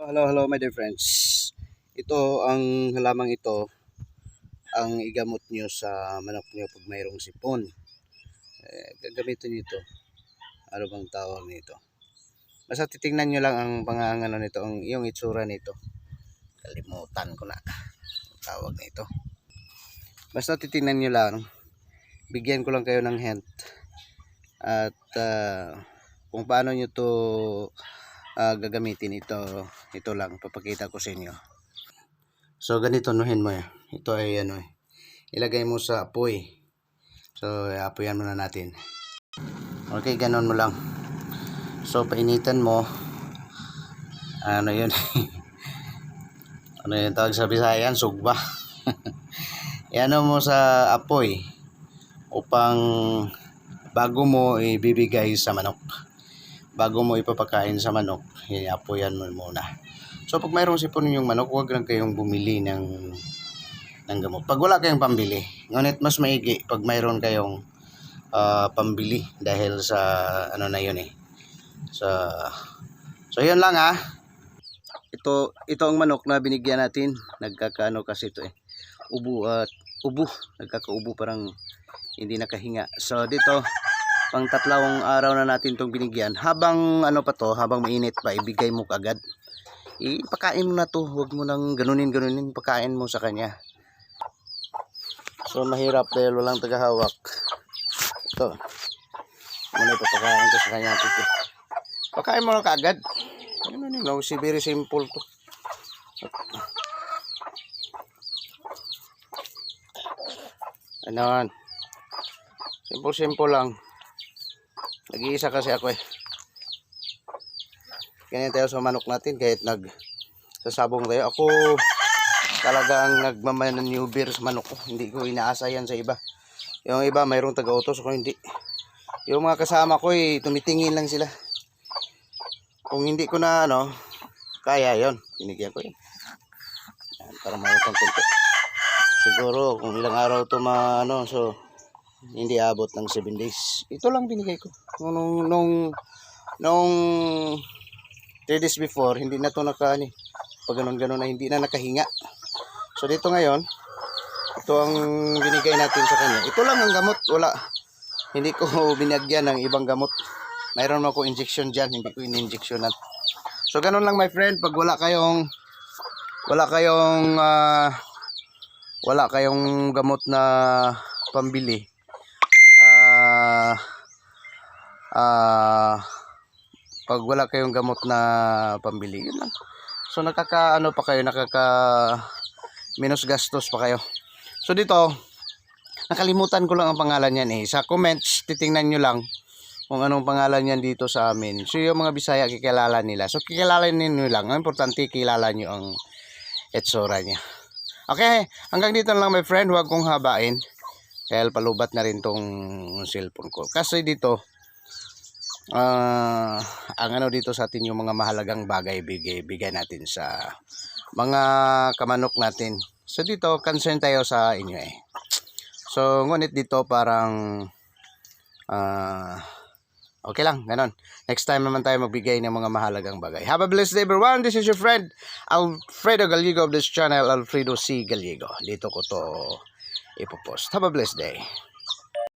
Hello, my dear friends. Ito ang halamang ito ang igamot nyo sa manok nyo pag mayroong sipon. Gagamitin nyo ito. Ano bang tawag nito? Basta titingnan nyo lang ang pangangano nito, yung itsura nito. Kalimutan ko na ang tawag nito. Basta titingnan nyo lang. Bigyan ko lang kayo ng hint. At kung paano nyo to gagamitin ito lang papakita ko sa inyo. So ganito nuhin mo ito ay ilagay mo sa apoy. So apoyan muna natin. Okay, ganon mo lang. So painitan mo ano yun ano yun tawag sa Bisayan, sugba. Iano mo sa apoy upang bago mo ibibigay sa manok, bago mo ipapakain sa manok, iapoyan mo muna. So pag mayroong sipon yung manok, huwag lang kayong bumili ng gamot pag wala kayong pambili. Ngunit mas maigi pag mayroon kayong pambili dahil sa ano na yun so yun lang ito ang manok na binigyan natin. Nagkakaano kasi ito ubo nagkakaubo, parang hindi nakahinga. So dito pang 3 araw na natin itong binigyan. Habang habang mainit pa, ibigay mo kaagad. Ipakain mo na to, huwag mo nang ganunin, pakain mo sa kanya. So mahirap dahil walang tagahawak. Ito muna ipapakain ko sa kanya. Pakain mo na kaagad. Very simple to. Ano, simple lang. Nag-iisa kasi ako ganyan tayo sa manok natin, kahit nagsasabong tayo. Ako talagang nagmamaneuver sa manok ko. Hindi ko inaasa yan sa iba. Yung iba mayroong taga-utos, ako hindi. Yung mga kasama ko tumitingin lang sila. Kung hindi ko na kaya yon, binigyan ko yan. Para mayroong konti. Siguro kung ilang araw to so hindi abot ng 7 days. Ito lang binigay ko. Nung 3 days before, hindi na to pag ganon na hindi na nakahinga. So dito ngayon, ito ang binigay natin sa kanya. Ito lang ang gamot, hindi ko binagyan ng ibang gamot. Mayroon ako injection dyan, hindi ko in-injectionan. So ganon lang my friend, pag wala kayong gamot na pambili, pag wala kayong gamot na pambili, yun lang. So nakaka minus gastos pa kayo. So dito, nakalimutan ko lang ang pangalan niyan sa comments titingnan nyo lang kung anong pangalan niyan dito sa amin. So yung mga Bisaya kikilala nila. So kikilalanin nyo lang. Ang importante kilala nyo ang etsura niya. Okay, hanggang dito lang my friend, huwag kong habain dahil palubat na rin tong cellphone ko. Kasi dito ang dito sa atin, yung mga mahalagang bagay bigay natin sa mga kamanok natin. So dito concern tayo sa inyo So ngunit dito parang okay lang, ganon. Next time naman tayo magbigay ng mga mahalagang bagay. Have a blessed day everyone. This is your friend Alfredo Gallego of this channel, Alfredo C. Gallego. Dito ko to ipopost. Have a blessed day.